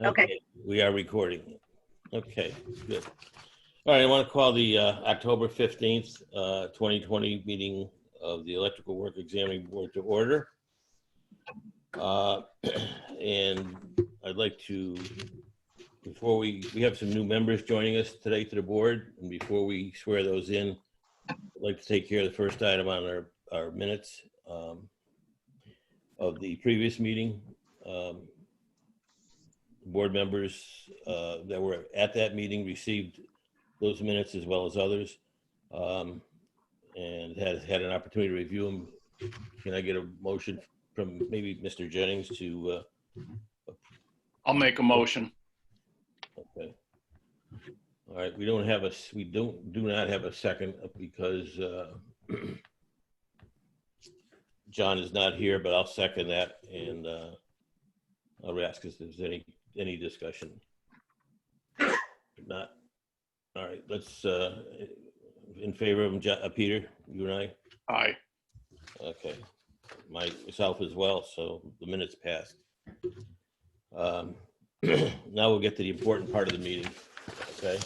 Okay, we are recording. Okay, good. All right, I want to call the October 15th, 2020 meeting of the Electrical Work Examining Board to order. And I'd like to, before we have some new members joining us today to the board, and before we swear those in, I'd like to take care of the first item on our minutes of the previous meeting. Board members that were at that meeting received those minutes as well as others, and had an opportunity to review them. Can I get a motion from maybe Mr. Jennings to? I'll make a motion. Okay. All right. We do not have a second because John is not here, but I'll second that, and I'll ask if there's any discussion. If not. All right, let's, in favor of Peter, you and I? Aye. Okay, myself as well, so the minutes passed. Now we'll get to the important part of the meeting, okay?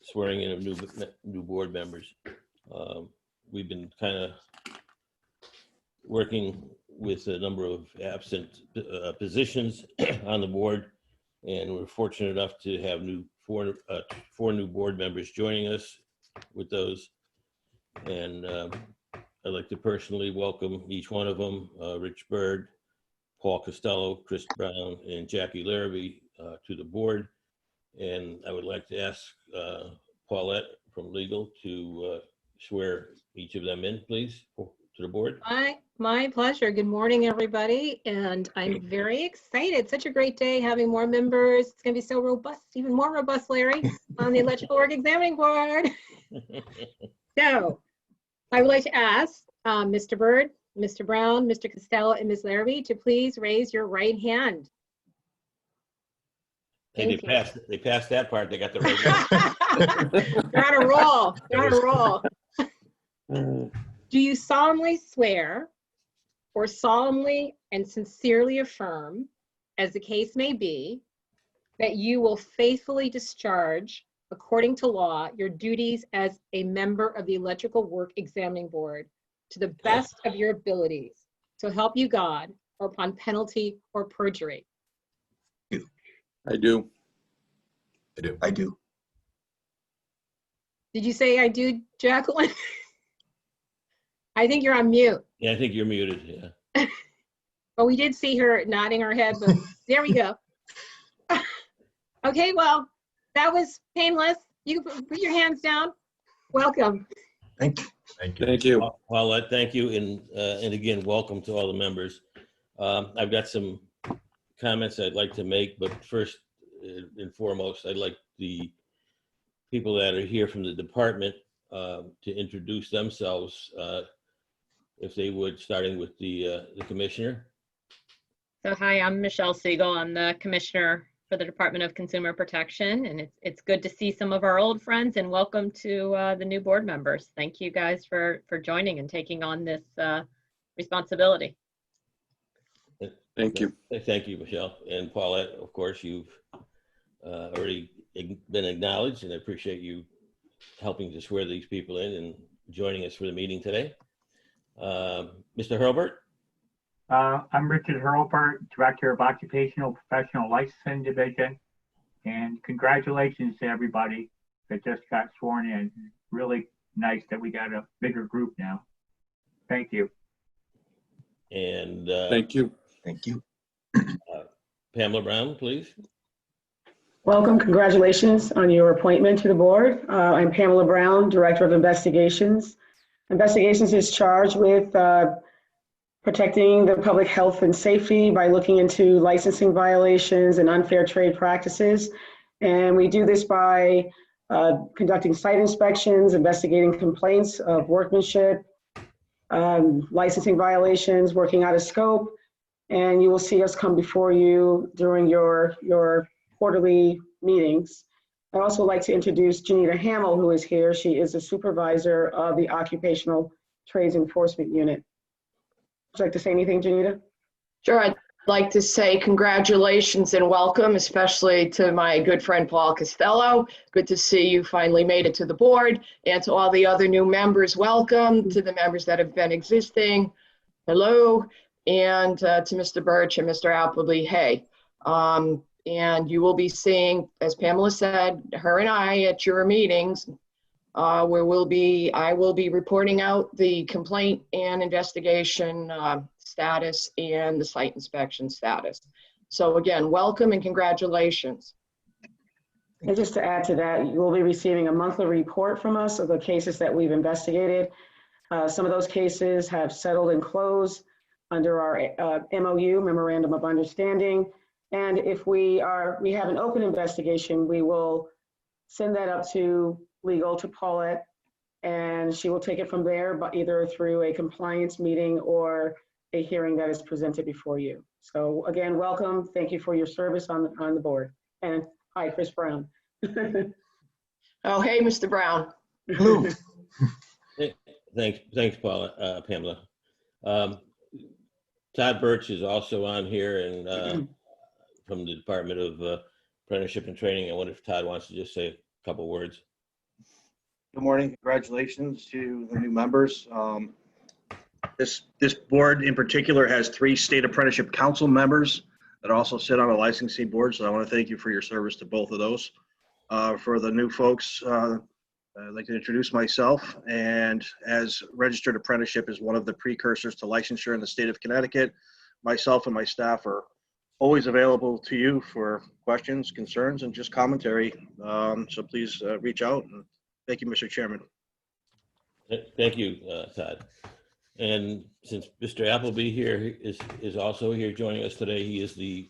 Swearing in of new board members. We've been kind of working with a number of absent positions on the board, and we're fortunate enough to have four new board members joining us with those. And I'd like to personally welcome each one of them, Rich Bird, Paul Costello, Chris Brown, and Jackie Larrabee to the board. And I would like to ask Paulette from legal to swear each of them in, please, to the board. My pleasure. Good morning, everybody. And I'm very excited. Such a great day having more members. It's going to be so robust, even more robust, Larry, on the Electrical Work Examining Board. So I would like to ask Mr. Bird, Mr. Brown, Mr. Costello, and Ms. Larrabee to please raise your right hand. Hey, they passed that part. They got the right hand. They're on a roll. They're on a roll. Do you solemnly swear or solemnly and sincerely affirm, as the case may be, that you will faithfully discharge, according to law, your duties as a member of the Electrical Work Examining Board to the best of your abilities, so help you God, or upon penalty or perjury? I do. I do. Did you say I do, Jacqueline? I think you're on mute. Yeah, I think you're muted, yeah. Well, we did see her nodding her head, but there we go. Okay, well, that was painless. You can put your hands down. Welcome. Thank you. Thank you. Thank you. Paulette, thank you, and again, welcome to all the members. I've got some comments I'd like to make, but first and foremost, I'd like the people that are here from the department to introduce themselves, if they would, starting with the commissioner. So hi, I'm Michelle Seagull. I'm the commissioner for the Department of Consumer Protection, and it's good to see some of our old friends, and welcome to the new board members. Thank you guys for joining and taking on this responsibility. Thank you. Thank you, Michelle. And Paulette, of course, you've already been acknowledged, and I appreciate you helping to swear these people in and joining us for the meeting today. Mr. Hurlburt? I'm Richard Hurlburt, Director of Occupational Professional Licensing Division, and congratulations to everybody that just got sworn in. Really nice that we got a bigger group now. Thank you. And thank you. Thank you. Pamela Brown, please. Welcome, congratulations on your appointment to the board. I'm Pamela Brown, Director of Investigations. Investigations is charged with protecting the public health and safety by looking into licensing violations and unfair trade practices. And we do this by conducting site inspections, investigating complaints of workmanship, licensing violations, working out of scope. And you will see us come before you during your quarterly meetings. I'd also like to introduce Janita Hamel, who is here. She is a supervisor of the Occupational Trades Enforcement Unit. Would you like to say anything, Janita? Sure. like to say congratulations and welcome, especially to my good friend Paul Costello. Good to see you finally made it to the board, and to all the other new members, welcome. To the members that have been existing, hello. And to Mr. Birch and Mr. Appleby, hey. And you will be seeing, as Pamela said, her and I at your meetings, where I will be reporting out the complaint and investigation status and the site inspection status. So again, welcome and congratulations. And just to add to that, you will be receiving a monthly report from us of the cases that we've investigated. Some of those cases have settled and closed under our MOU, Memorandum of Understanding. And if we have an open investigation, we will send that up to legal, to Paulette, and she will take it from there, but either through a compliance meeting or a hearing that is presented before you. So again, welcome. Thank you for your service on the board. And hi, Chris Brown. Oh, hey, Mr. Brown. Hello. Thanks, Paula, Pamela. Todd Birch is also on here, and from the Department of Apprenticeship and Training. I wonder if Todd wants to just say a couple words. Good morning. Congratulations to the new members. This board in particular has 3 state apprenticeship council members that also sit on a licensing board. So I want to thank you for your service to both of those. For the new folks, I'd like to introduce myself. And as registered apprenticeship is one of the precursors to licensure in the state of Connecticut, myself and my staff are always available to you for questions, concerns, and just commentary. So please reach out. And thank you, Mr. Chairman. Thank you, Todd. And since Mr. Appleby here is also here joining us today, he is the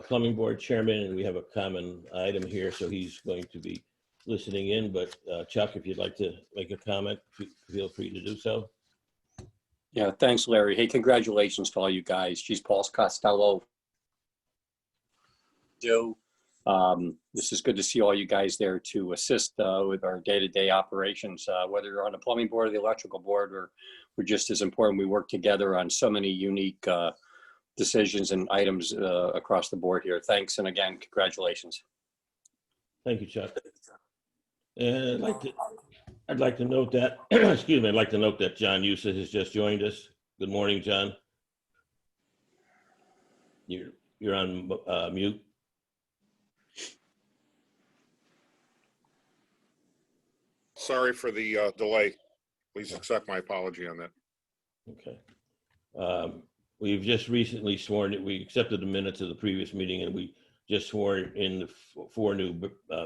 plumbing board chairman, and we have a common item here, so he's going to be listening in. But Chuck, if you'd like to make a comment, feel free to do so. Yeah, thanks, Larry. Hey, congratulations to all you guys. Geez, Paul Costello. This is good to see all you guys there to assist with our day-to-day operations, whether you're on the plumbing board or the electrical board, or we're just as important. We work together on so many unique decisions and items across the board here. Thanks, and again, congratulations. Thank you, Chuck. And I'd like to note that, excuse me, I'd like to note that John Yusa has just joined us. Good morning, John. You're on mute. Sorry for the delay. Please accept my apology on that. Okay. We've just recently sworn that we accepted the minutes of the previous meeting, and we just sworn in the 4 new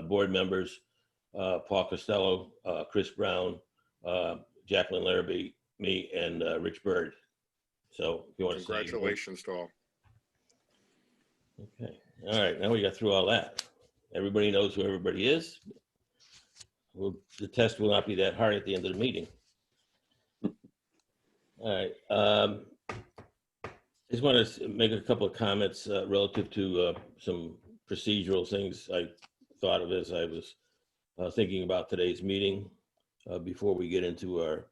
board members, Paul Costello, Chris Brown, Jacqueline Larrabee, me, and Rich Bird. So if you want to say. Congratulations to all. Okay. All right. Now we got through all that. Everybody knows who everybody is. The test will not be that hard at the end of the meeting. All right. I just want to make a couple of comments relative to some procedural things I thought of as I was thinking about today's meeting before we get into our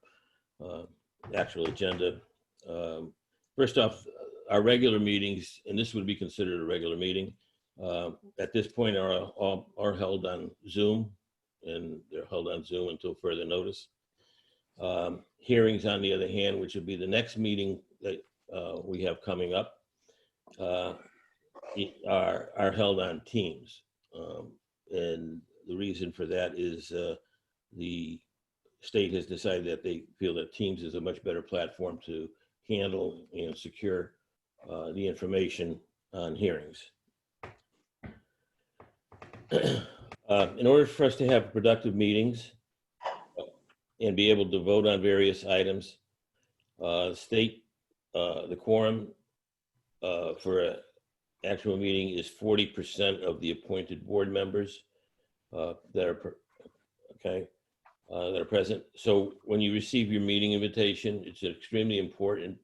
actual agenda. First off, our regular meetings, and this would be considered a regular meeting, at this point are held on Zoom, and they're held on Zoom until further notice. Hearings, on the other hand, which would be the next meeting that we have coming up, are held on Teams. And the reason for that is the state has decided that they feel that Teams is a much better platform to handle and secure the information on hearings. In order for us to have productive meetings and be able to vote on various items, the quorum for an actual meeting is 40% of the appointed board members that are present. So when you receive your meeting invitation, it's extremely important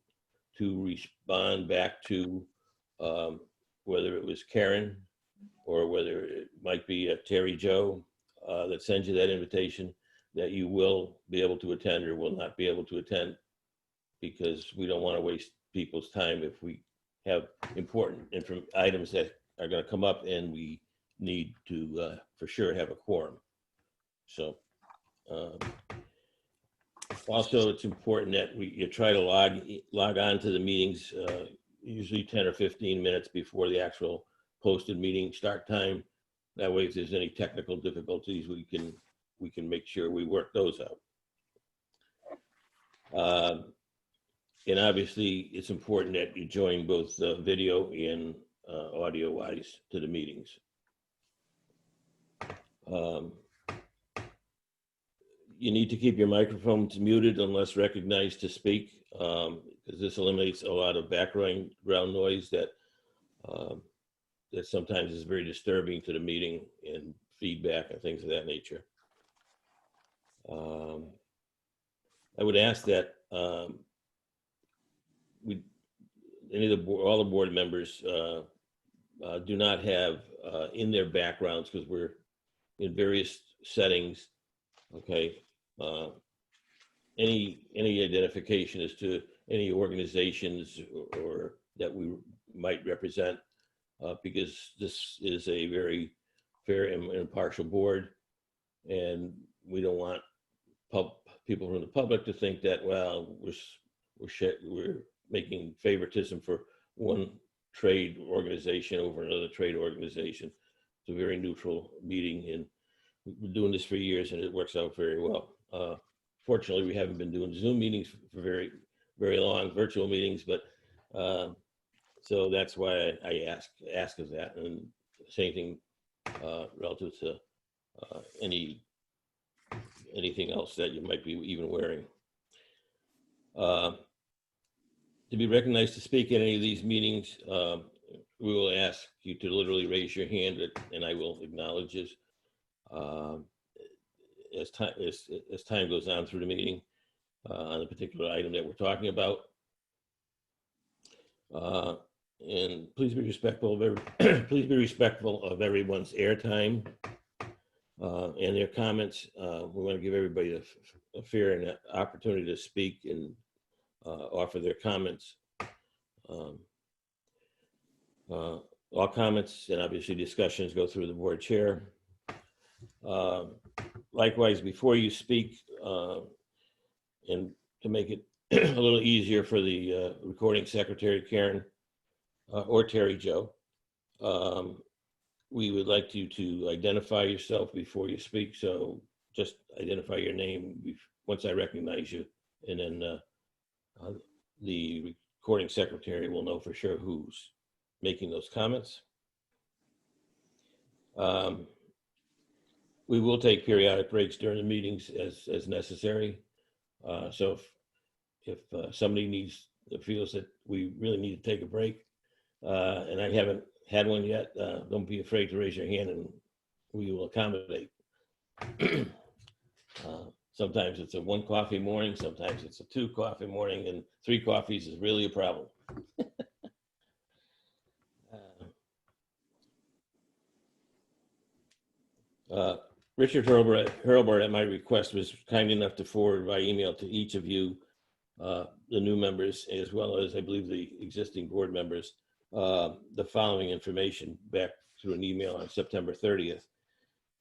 to respond back to whether it was Karen or whether it might be Terry Joe that sends you that invitation, that you will be able to attend or will not be able to attend, because we don't want to waste people's time if we have important items that are going to come up, and we need to for sure have a quorum. So also, it's important that you try to log on to the meetings usually 10 or 15 minutes before the actual posted meeting start time. That way, if there's any technical difficulties, we can make sure we work those out. And obviously, it's important that you join both video and audio-wise to the meetings. You need to keep your microphones muted unless recognized to speak, because this eliminates a lot of background noise that sometimes is very disturbing to the meeting and feedback and things of that nature. I would ask that all the board members do not have in their backgrounds, because we're in various settings, okay, any identification as to any organizations or that we might represent, because this is a very fair and impartial board, and we don't want people from the public to think that, well, we're making favoritism for one trade organization over another trade organization. It's a very neutral meeting, and we've been doing this for years, and it works out very well. Fortunately, we haven't been doing Zoom meetings for very, very long, virtual meetings, but so that's why I ask of that. And same thing relative to anything else that you might be even wearing. To be recognized to speak at any of these meetings, we will ask you to literally raise your hand, and I will acknowledge it as time goes on through the meeting on the particular item that we're talking about. And please be respectful of everyone's airtime and their comments. We want to give everybody a fair and opportunity to speak and offer their comments. All comments and obviously discussions go through the board chair. Likewise, before you speak, and to make it a little easier for the recording secretary, Karen, or Terry Jo, we would like you to identify yourself before you speak. So just identify your name once I recognize you, and then the recording secretary will know for sure who's making those comments. We will take periodic breaks during the meetings as necessary. So if somebody feels that we really need to take a break, and I haven't had one yet, don't be afraid to raise your hand and we will accommodate. Sometimes it's a 1 coffee morning, sometimes it's a 2 coffee morning, and 3 coffees is really a problem. Richard Hurlburt, at my request, was kind enough to forward by email to each of you, the new members, as well as I believe the existing board members, the following information back through an email on September 30th.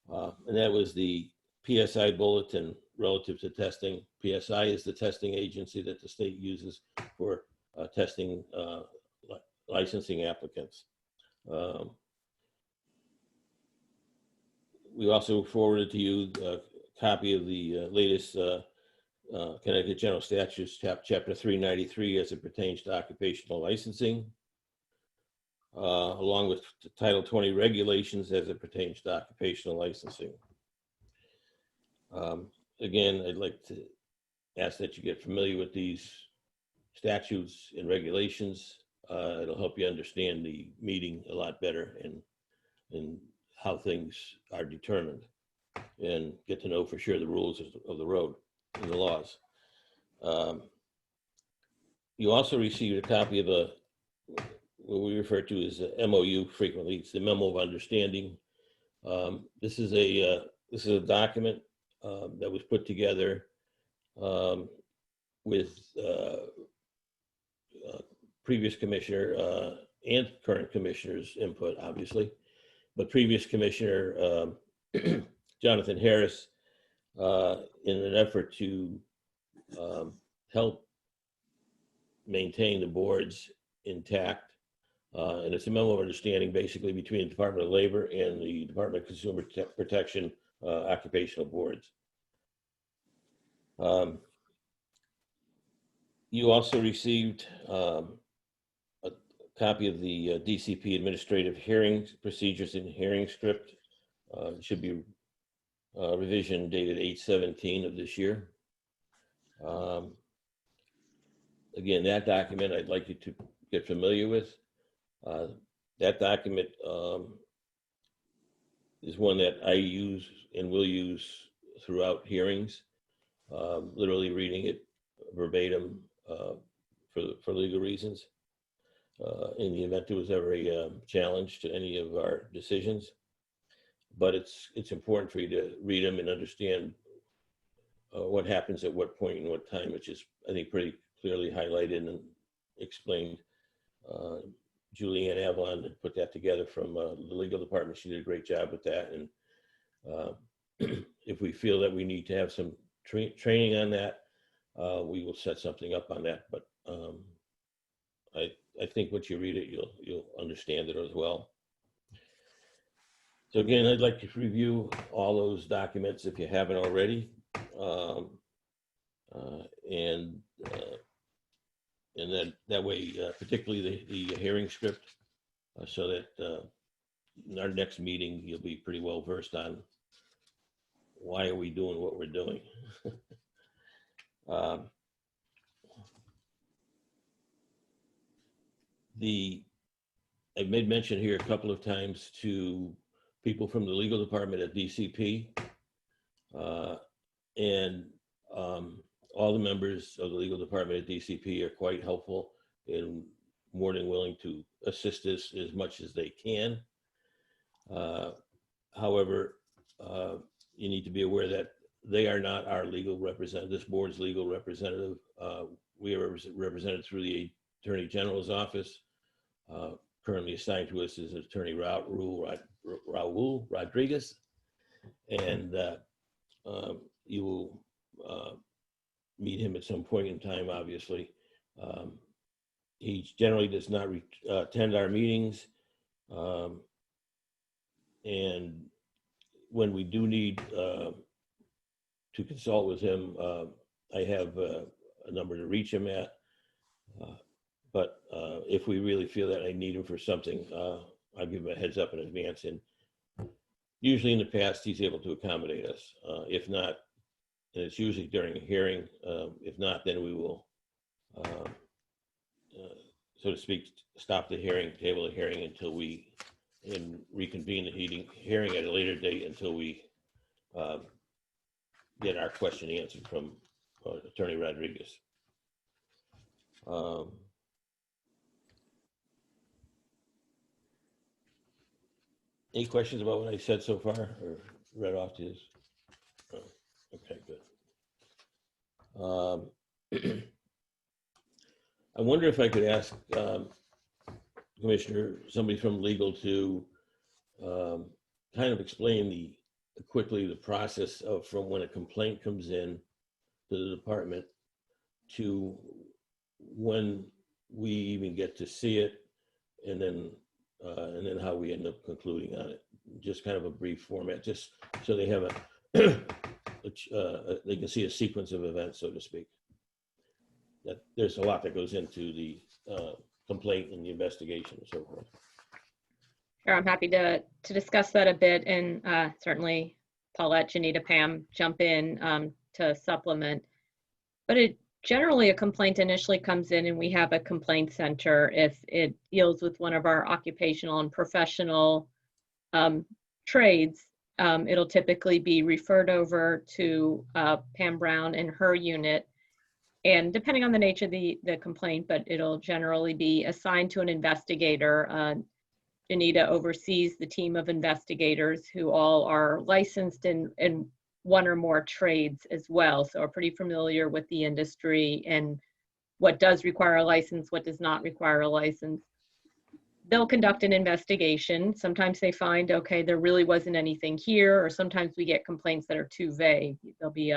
And that was the PSI bulletin relative to testing. PSI is the testing agency that the state uses for testing licensing applicants. We also forwarded to you a copy of the latest Connecticut General Statutes, Chapter 393, as it pertains to occupational licensing, along with the Title 20 regulations as it pertains to occupational licensing. Again, I'd like to ask that you get familiar with these statutes and regulations. It'll help you understand the meeting a lot better and how things are determined, and get to know for sure the rules of the road and the laws. You also received a copy of what we refer to as a MOU frequently. It's the Memo of Understanding. This is a document that was put together with previous commissioner and current commissioner's input, obviously, but previous commissioner Jonathan Harris, in an effort to help maintain the boards intact. And it's a memo of understanding basically between the Department of Labor and the Department of Consumer Protection occupational boards. You also received a copy of the DCP Administrative Hearings Procedures and Hearing Script. It should be revision dated 8/17 of this year. Again, that document I'd like you to get familiar with. That document is one that I use and will use throughout hearings, literally reading it verbatim for legal reasons. In the event there was ever a challenge to any of our decisions. But it's important for you to read them and understand what happens at what point and what time, which is, I think, pretty clearly highlighted and explained. Julianne Avalon put that together from the legal department. She did a great job with that. And if we feel that we need to have some training on that, we will set something up on that. But I think once you read it, you'll understand it as well. So again, I'd like to review all those documents if you haven't already. And then that way, particularly the hearing script, so that in our next meeting, you'll be pretty well versed on why are we doing what we're doing. I've made mention here a couple of times to people from the legal department at DCP, and all the members of the legal department at DCP are quite helpful and more than willing to assist us as much as they can. However, you need to be aware that they are not our legal representative, this board's legal representative. We are represented through the Attorney General's office. Currently assigned to us is Attorney Raul Rodriguez, and you will meet him at some point in time, obviously. He generally does not attend our meetings, and when we do need to consult with him, I have a number to reach him at. But if we really feel that I need him for something, I'll give him a heads up in advance. And usually in the past, he's able to accommodate us. If not, and it's usually during a hearing, if not, then we will, so to speak, stop the hearing, table the hearing until we reconvene the hearing at a later date until we get our question answered from Attorney Rodriguez. Any questions about what I said so far or read off to you? Oh, okay, good. I wonder if I could ask Commissioner, somebody from legal to kind of explain quickly the process of from when a complaint comes in to the department to when we even get to see it, and then how we end up concluding on it. Just kind of a brief format, just so they have they can see a sequence of events, so to speak. That there's a lot that goes into the complaint and the investigation and so forth. Sure, I'm happy to discuss that a bit, and certainly Paulette, Janita, Pam jump in to supplement. But generally, a complaint initially comes in and we have a complaint center. If it deals with one of our occupational and professional trades, it'll typically be referred over to Pam Brown and her unit. And depending on the nature of the complaint, but it'll generally be assigned to an investigator. Janita oversees the team of investigators who all are licensed in one or more trades as well, so are pretty familiar with the industry and what does require a license, what does not require a license. They'll conduct an investigation. Sometimes they find, okay, there really wasn't anything here, or sometimes we get complaints that are too vague. There'll be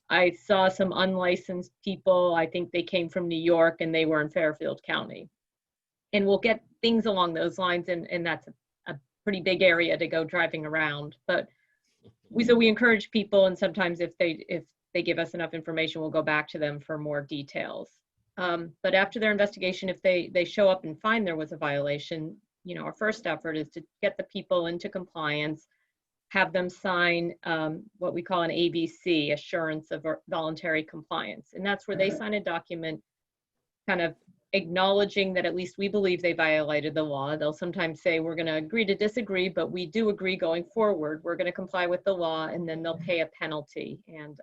I saw some unlicensed people, I think they came from New York and they were in Fairfield County. And we'll get things along those lines, and that's a pretty big area to go driving around. But we encourage people, and sometimes if they give us enough information, we'll go back to them for more details. But after their investigation, if they show up and find there was a violation, our first effort is to get the people into compliance, have them sign what we call an ABC, Assurance of Voluntary Compliance. And that's where they sign a document kind of acknowledging that at least we believe they violated the law. They'll sometimes say, we're going to agree to disagree, but we do agree going forward. We're going to comply with the law, and then they'll pay a penalty. And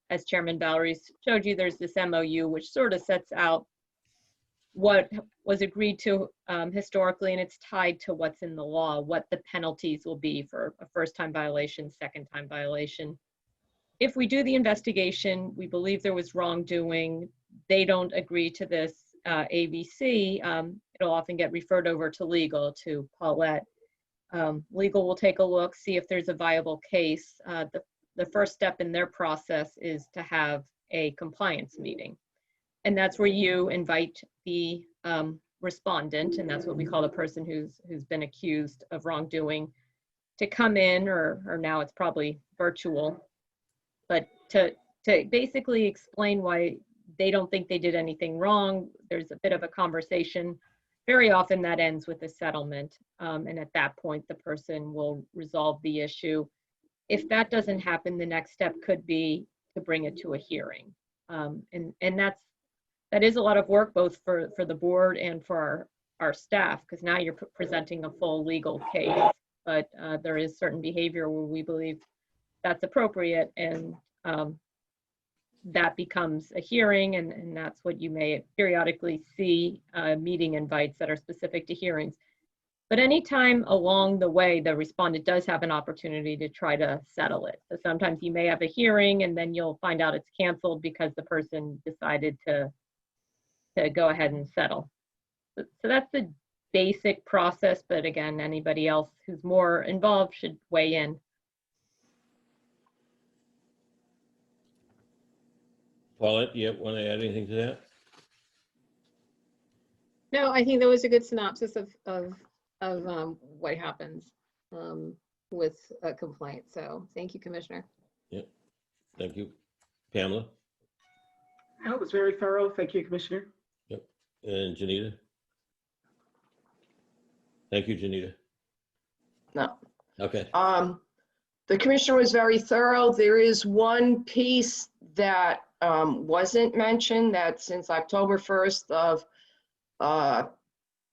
as Chairman Valerie showed you, there's this MOU, which sort of sets out what was agreed to historically, and it's tied to what's in the law, what the penalties will be for a first-time violation, second-time violation. If we do the investigation, we believe there was wrongdoing, they don't agree to this ABC, it'll often get referred over to legal, to Paulette. Legal will take a look, see if there's a viable case. The first step in their process is to have a compliance meeting. And that's where you invite the respondent, and that's what we call the person who's been accused of wrongdoing, to come in, or now it's probably virtual, but to basically explain why they don't think they did anything wrong. There's a bit of a conversation. Very often that ends with a settlement. And at that point, the person will resolve the issue. If that doesn't happen, the next step could be to bring it to a hearing. And that is a lot of work, both for the board and for our staff, because now you're presenting a full legal case. But there is certain behavior where we believe that's appropriate, and that becomes a hearing, and that's what you may periodically see, meeting invites that are specific to hearings. But anytime along the way, the respondent does have an opportunity to try to settle it. So sometimes you may have a hearing and then you'll find out it's canceled because the person decided to go ahead and settle. So that's the basic process, but again, anybody else who's more involved should weigh in. Paulette, you want to add anything to that? No, I think that was a good synopsis of what happens with a complaint. So thank you, Commissioner. Yep. Thank you. Pamela? No, it was very thorough. Thank you, Commissioner. Yep. And Janita? Thank you, Janita. No. Okay. The commissioner was very thorough. There is one piece that wasn't mentioned, that since October 1st of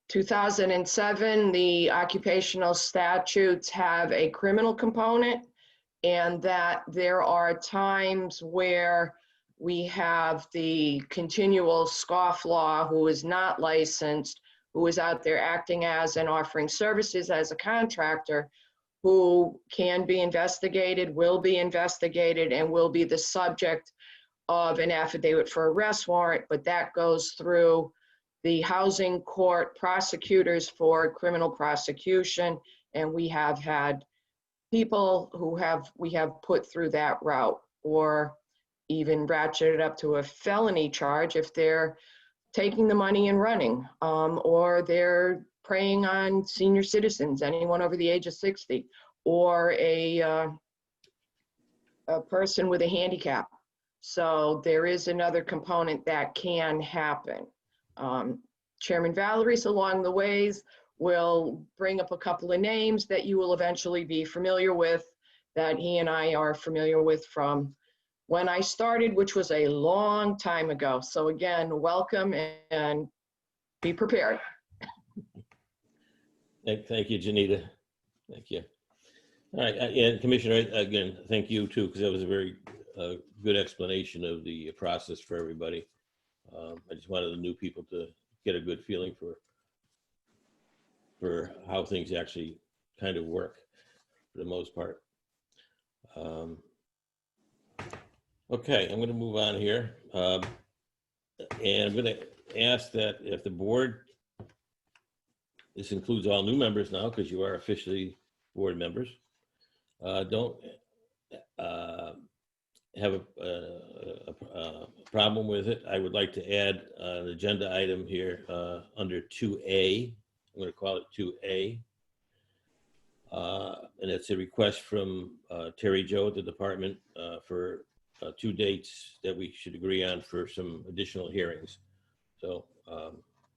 2007, the occupational statutes have a criminal component, and that there are times where we have the continual scofflaw who is not licensed, who is out there acting as and offering services as a contractor, who can be investigated, will be investigated, and will be the subject of an affidavit for arrest warrant, but that goes through the housing court prosecutors for criminal prosecution, and we have had people who we have put through that route, or even ratcheted up to a felony charge if they're taking the money and running, or they're preying on senior citizens, anyone over the age of 60, or a person with a handicap. So there is another component that can happen. Chairman Valerie's along the ways will bring up a couple of names that you will eventually be familiar with, that he and I are familiar with from when I started, which was a long time ago. So again, welcome and be prepared. Thank you, Janita. Thank you. All right, and Commissioner, again, thank you too, because that was a very good explanation of the process for everybody. I just wanted the new people to get a good feeling for how things actually kind of work for the most part. Okay, I'm going to move on here. And I'm going to ask that if the board, this includes all new members now because you are officially board members, don't have a problem with it. I would like to add an agenda item here under 2A. I'm going to call it 2A. And it's a request from Terry Jo at the department for 2 dates that we should agree on for some additional hearings. So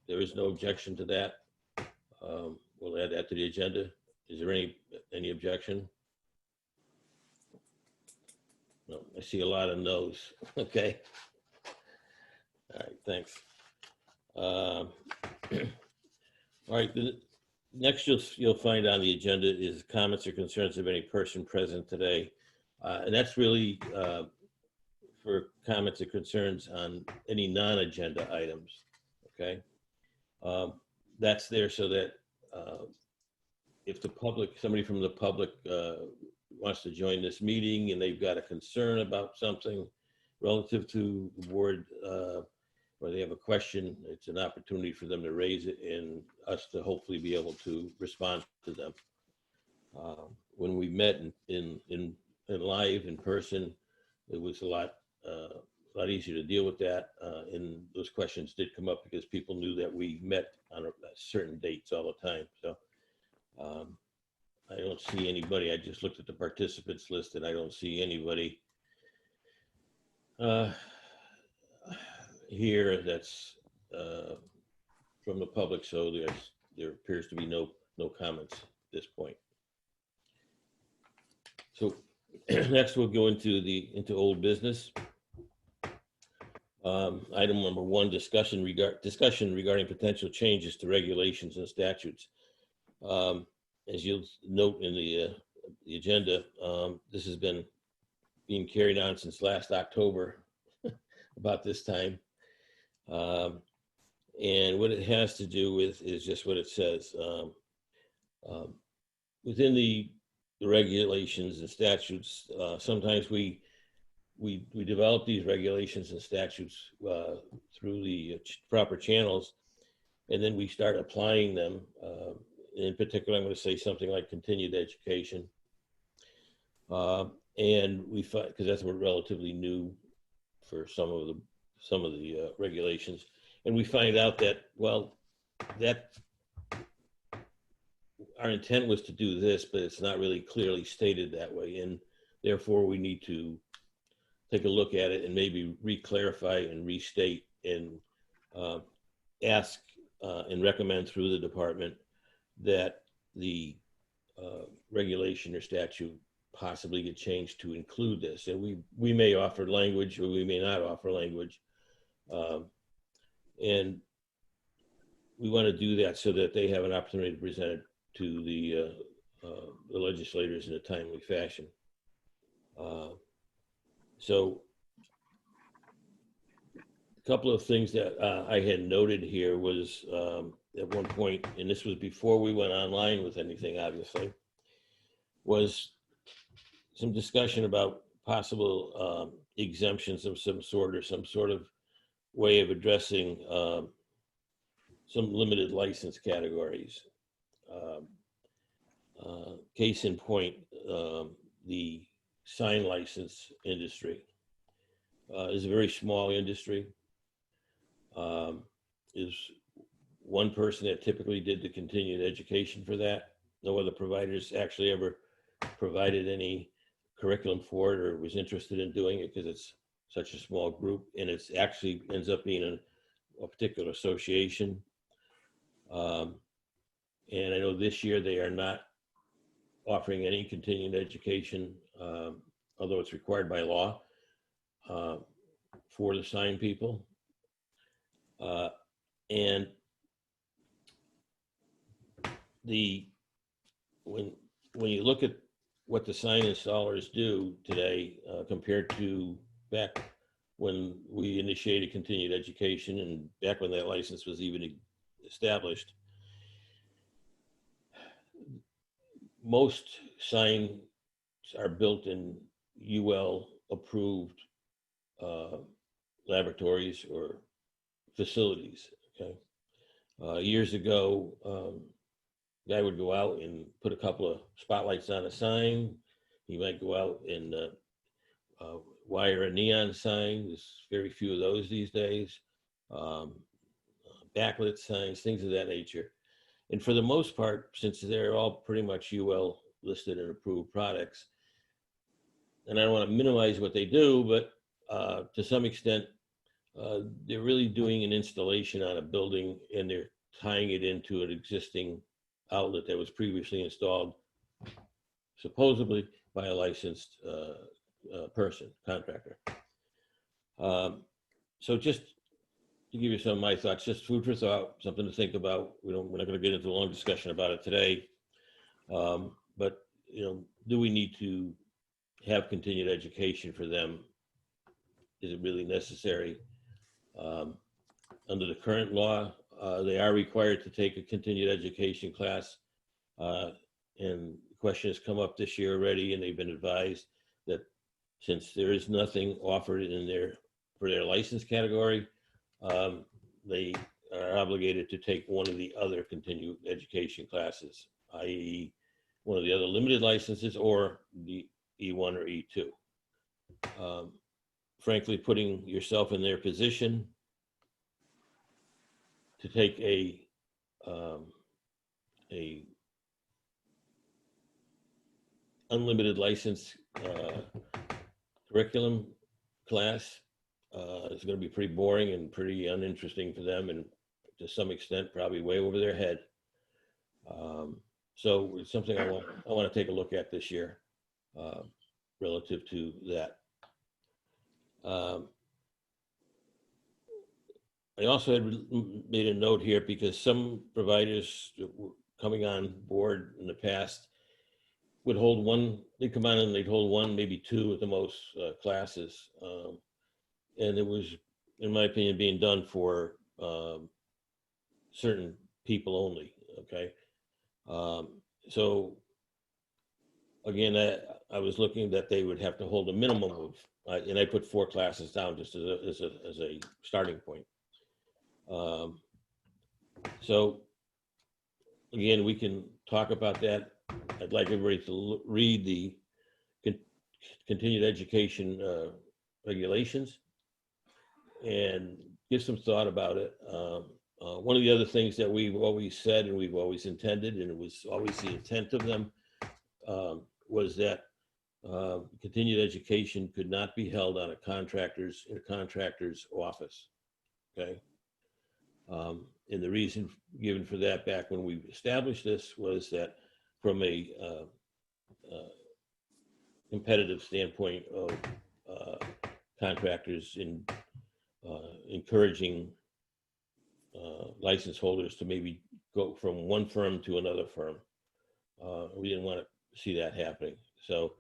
there is no objection to that. We'll add that to the agenda. Is there any objection? No, I see a lot of no's. Okay. All right, thanks. All right, the next you'll find on the agenda is comments or concerns of any person present today. And that's really for comments or concerns on any non-agenda items, okay? That's there so that if the public, somebody from the public wants to join this meeting and they've got a concern about something relative to the board, or they have a question, it's an opportunity for them to raise it and us to hopefully be able to respond to them. When we met in live in person, it was a lot easier to deal with that. And those questions did come up because people knew that we met on certain dates all the time. So I don't see anybody. I just looked at the participants list and I don't see anybody here that's from the public. So there appears to be no comments at this point. So next we'll go into old business. Item number 1, discussion regarding potential changes to regulations and statutes. As you'll note in the agenda, this has been being carried on since last October about this time. And what it has to do with is just what it says. Within the regulations and statutes, sometimes we develop these regulations and statutes through the proper channels, and then we start applying them. In particular, I'm going to say something like continued education. And we find, because that's relatively new for some of the regulations, and we find out that, well, that our intent was to do this, but it's not really clearly stated that way, and therefore we need to take a look at it and maybe re-clarify and restate and ask and recommend through the department that the regulation or statute possibly get changed to include this. And we may offer language or we may not offer language. And we want to do that so that they have an opportunity to present it to the legislators in a timely fashion. So a couple of things that I had noted here was at one point, and this was before we went online with anything, obviously, was some discussion about possible exemptions of some sort or some sort of way of addressing some limited license categories. Case in point, the sign license industry is a very small industry. Is one person that typically did the continued education for that. No other providers actually ever provided any curriculum for it or was interested in doing it because it's such a small group, and it's actually ends up being a particular association. And I know this year they are not offering any continuing education, although it's required by law for the sign people. And when you look at what the sign installers do today compared to back when we initiated continued education and back when that license was even established, most signs are built in UL approved laboratories or facilities. Okay. Years ago, guy would go out and put a couple of spotlights on a sign. He might go out and wire a neon sign. There's very few of those these days. Backlit signs, things of that nature. And for the most part, since they're all pretty much UL listed and approved products, and I don't want to minimize what they do, but to some extent, they're really doing an installation on a building and they're tying it into an existing outlet that was previously installed, supposedly by a licensed person, contractor. So just to give you some of my thoughts, just food for thought, something to think about. We're not going to get into a long discussion about it today, but do we need to have continued education for them? Is it really necessary? Under the current law, they are required to take a continued education class, and the question has come up this year already, and they've been advised that since there is nothing offered in there for their license category, they are obligated to take one of the other continued education classes, i.e. one of the other limited licenses or the E1 or E2. Frankly, putting yourself in their position to take a unlimited license curriculum class is going to be pretty boring and pretty uninteresting for them, and to some extent probably way over their head. So it's something I want to take a look at this year relative to that. I also had made a note here because some providers coming on board in the past would hold one, they'd come on and they'd hold one, maybe two at the most classes. And it was, in my opinion, being done for certain people only, okay? So again, I was looking that they would have to hold a minimum of, and I put 4 classes down just as a starting point. So again, we can talk about that. I'd like everybody to read the continued education regulations and give some thought about it. One of the other things that we've always said and we've always intended, and it was always the intent of them, was that continued education could not be held on a contractor's office. Okay. And the reason given for that back when we established this was that from a competitive standpoint of contractors in encouraging license holders to maybe go from one firm to another firm. We didn't want to see that happening. So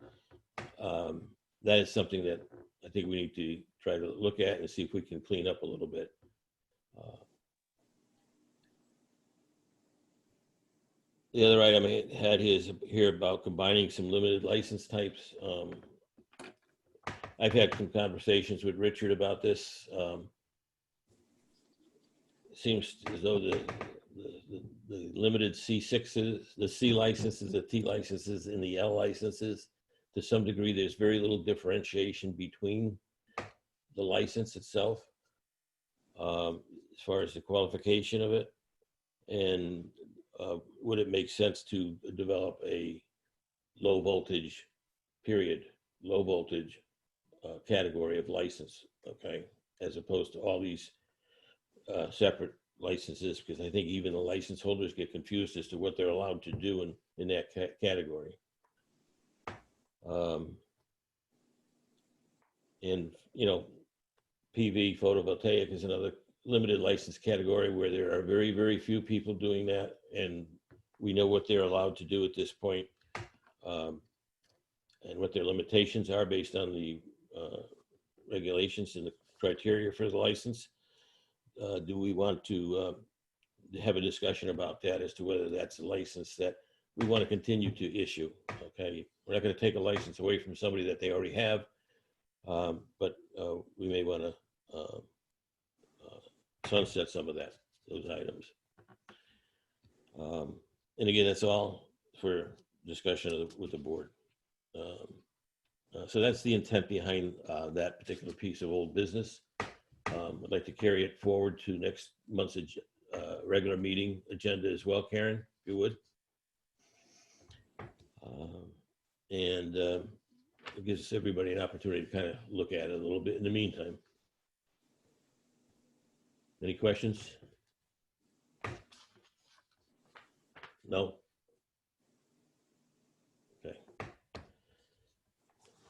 that is something that I think we need to try to look at and see if we can clean up a little bit. The other item I had here about combining some limited license types. I've had some conversations with Richard about this. Seems as though the limited C6s, the C licenses, the T licenses, and the L licenses, to some degree, there's very little differentiation between the license itself as far as the qualification of it. And would it make sense to develop a low voltage category of license, okay, as opposed to all these separate licenses? Because I think even the license holders get confused as to what they're allowed to do in that category. And PV photovoltaic is another limited license category where there are very, very few people doing that, and we know what they're allowed to do at this point, and what their limitations are based on the regulations and the criteria for the license. Do we want to have a discussion about that as to whether that's a license that we want to continue to issue? Okay, we're not going to take a license away from somebody that they already have, but we may want to sunset some of those items. And again, that's all for discussion with the board. So that's the intent behind that particular piece of old business. I'd like to carry it forward to next month's regular meeting agenda as well, Karen, if you would. And it gives everybody an opportunity to kind of look at it a little bit in the meantime. Any questions? No? Okay.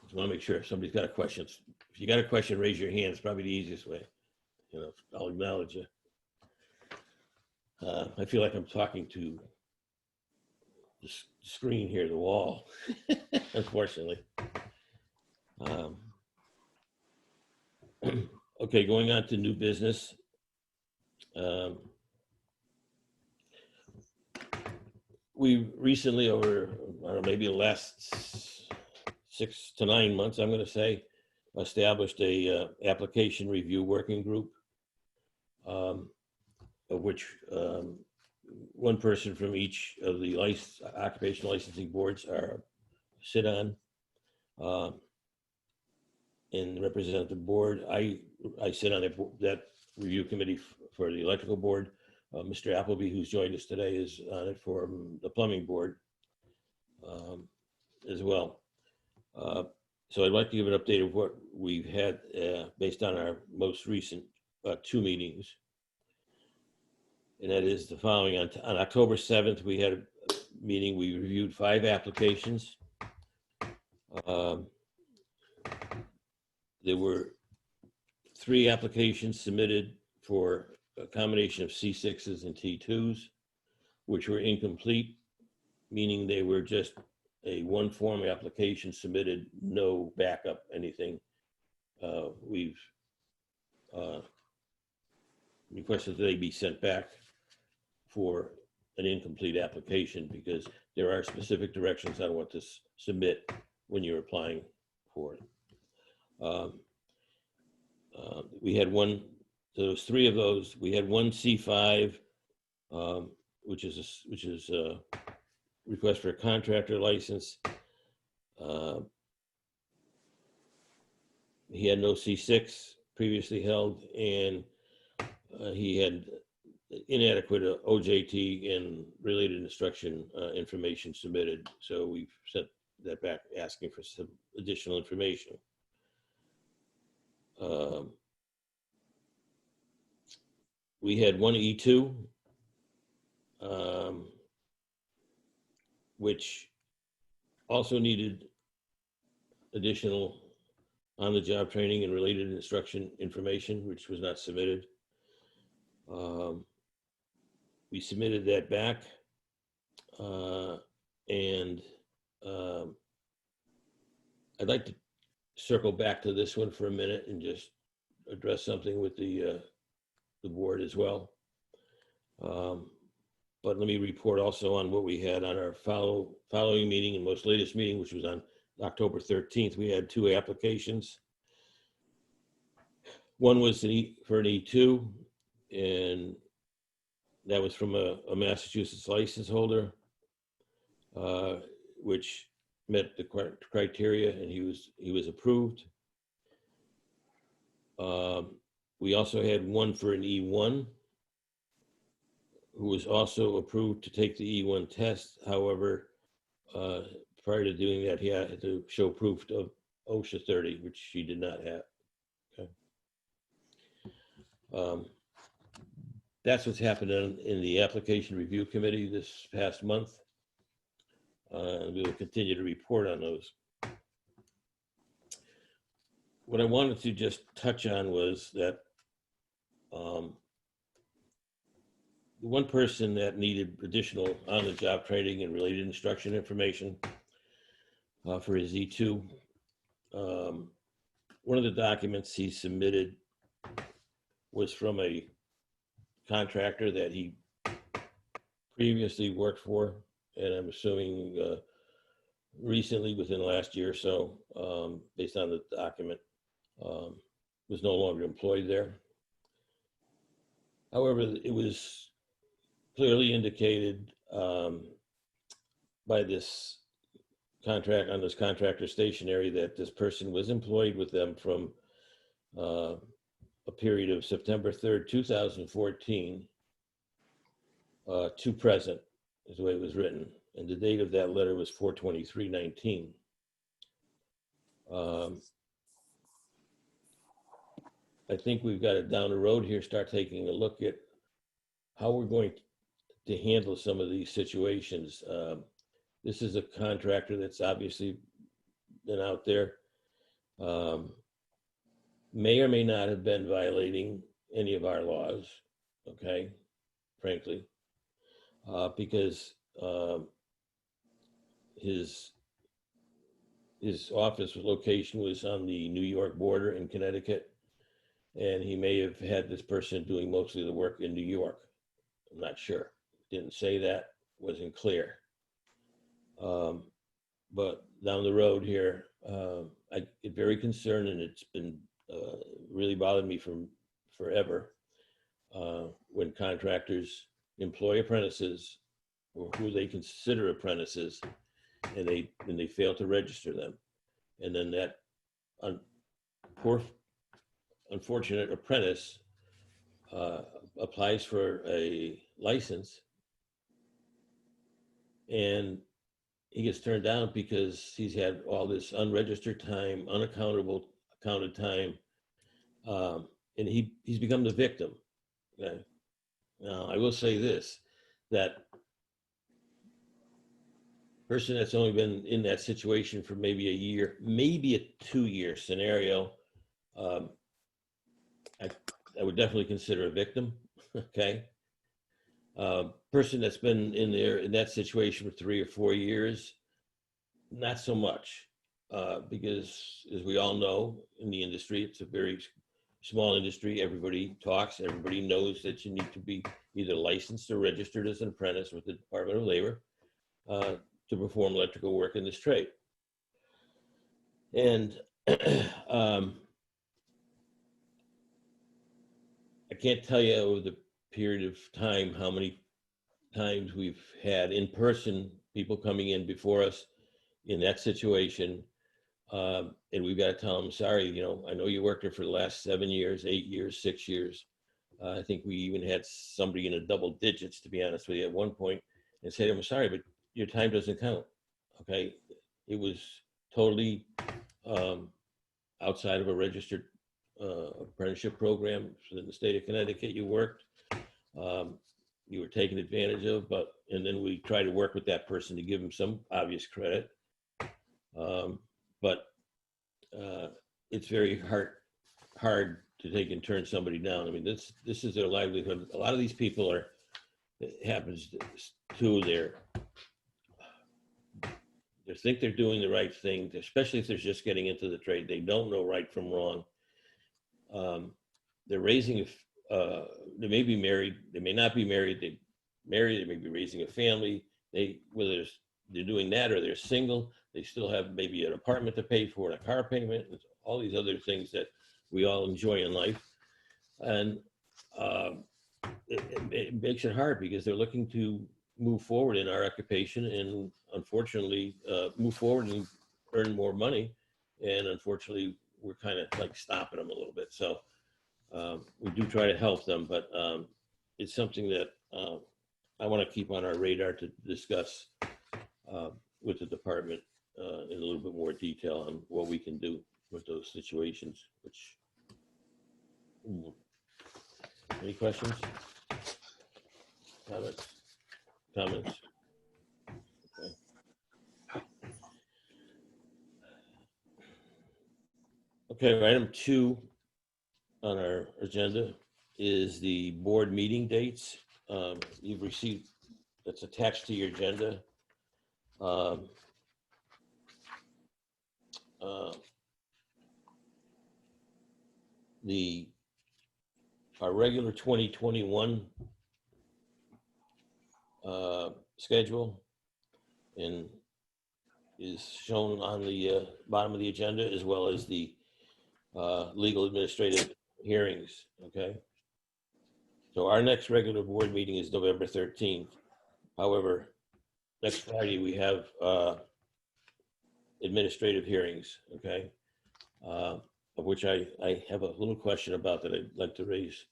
Just want to make sure if somebody's got a question. If you got a question, raise your hand. It's probably the easiest way. You know, I'll acknowledge you. I feel like I'm talking to the screen here, the wall, unfortunately. Okay, going on to new business. We recently, over I don't know, maybe the last 6 to 9 months, I'm going to say, established a application review working group, of which one person from each of the occupational licensing boards sit on and represent the board. I sit on that review committee for the electrical board. Mr. Appleby, who's joined us today, is on it for the plumbing board as well. So I'd like to give an update of what we've had based on our most recent 2 meetings. And that is the following. On October 7th, we had a meeting. We reviewed 5 applications. There were 3 applications submitted for a combination of C6s and T2s, which were incomplete, meaning they were just a one-form application submitted, no backup, anything. We've requested that they be sent back for an incomplete application because there are specific directions on what to submit when you're applying for it. We had one. So there was 3 of those. We had one C5, which is a request for a contractor license. He had no C6 previously held, and he had inadequate OJT and related instruction information submitted. So we've sent that back asking for some additional information. We had one E2, which also needed additional on-the-job training and related instruction information, which was not submitted. We submitted that back, and I'd like to circle back to this one for a minute and just address something with the board as well. But let me report also on what we had on our following meeting and most latest meeting, which was on October 13th. We had 2 applications. One was for an E2, and that was from a Massachusetts license holder, which met the criteria, and he was approved. We also had one for an E1, who was also approved to take the E1 test. However, prior to doing that, he had to show proof of OSHA 30, which he did not have. Okay. That's what's happened in the application review committee this past month. We will continue to report on those. What I wanted to just touch on was that the one person that needed additional on-the-job training and related instruction information for his E2, one of the documents he submitted was from a contractor that he previously worked for, and I'm assuming recently, within the last year or so, based on the document, was no longer employed there. However, it was clearly indicated by this contract on this contractor stationery that this person was employed with them from a period of September 3rd, 2014 to present, is the way it was written. And the date of that letter was 4/23/19. I think we've got it down the road here, start taking a look at how we're going to handle some of these situations. This is a contractor that's obviously been out there. May or may not have been violating any of our laws, okay, frankly, because his office location was on the New York border in Connecticut, and he may have had this person doing mostly the work in New York. I'm not sure. Didn't say that, wasn't clear. But down the road here, I get very concerned, and it's been really bothered me from forever when contractors employ apprentices or who they consider apprentices, and they fail to register them, and then that poor unfortunate apprentice applies for a license, and he gets turned down because he's had all this unregistered time, accounted time, and he's become the victim. Okay? Now, I will say this, that person that's only been in that situation for maybe a year, maybe a 2-year scenario, I would definitely consider a victim, okay? Person that's been in that situation for 3 or 4 years, not so much, because as we all know in the industry, it's a very small industry. Everybody talks, everybody knows that you need to be either licensed or registered as an apprentice with the Department of Labor to perform electrical work in this trade. And I can't tell you over the period of time how many times we've had in person people coming in before us in that situation, and we've got to tell them, sorry, I know you worked here for the last 7 years, 8 years, 6 years. I think we even had somebody in the double digits, to be honest with you, at one point, and said, I'm sorry, but your time doesn't count. Okay, it was totally outside of a registered apprenticeship program in the state of Connecticut. You worked, you were taken advantage of, and then we try to work with that person to give them some obvious credit. But it's very hard to take and turn somebody down. I mean, this is their livelihood. A lot of these people it happens to they think they're doing the right thing, especially if they're just getting into the trade. They don't know right from wrong. They're raising, they may be married, they may not be married, they may be raising a family. Whether they're doing that or they're single, they still have maybe an apartment to pay for and a car payment, and all these other things that we all enjoy in life. And it makes it hard because they're looking to move forward in our occupation and unfortunately move forward and earn more money. And unfortunately, we're kind of like stopping them a little bit. So we do try to help them, but it's something that I want to keep on our radar to discuss with the department in a little bit more detail on what we can do with those situations. Any questions? Comments? Okay, item 2 on our agenda is the board meeting dates. You've received, that's attached to your agenda. Our regular 2021 schedule and is shown on the bottom of the agenda, as well as the legal administrative hearings. Okay. So our next regular board meeting is November 13th. However, next Friday, we have administrative hearings, okay? Of which I have a little question about that I'd like to raise.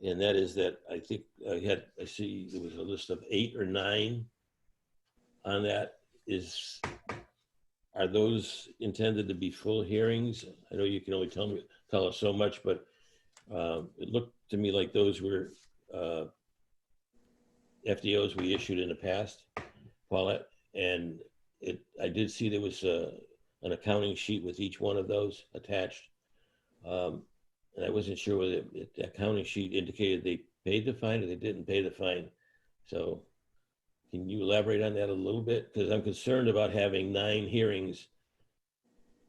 And that is that I think I see there was a list of 8 or 9 on that. Are those intended to be full hearings? I know you can only tell us so much, but it looked to me like those were FDOs we issued in the past, Paulette, and I did see there was an accounting sheet with each one of those attached. And I wasn't sure whether the accounting sheet indicated they paid the fine or they didn't pay the fine. So can you elaborate on that a little bit? Because I'm concerned about having 9 hearings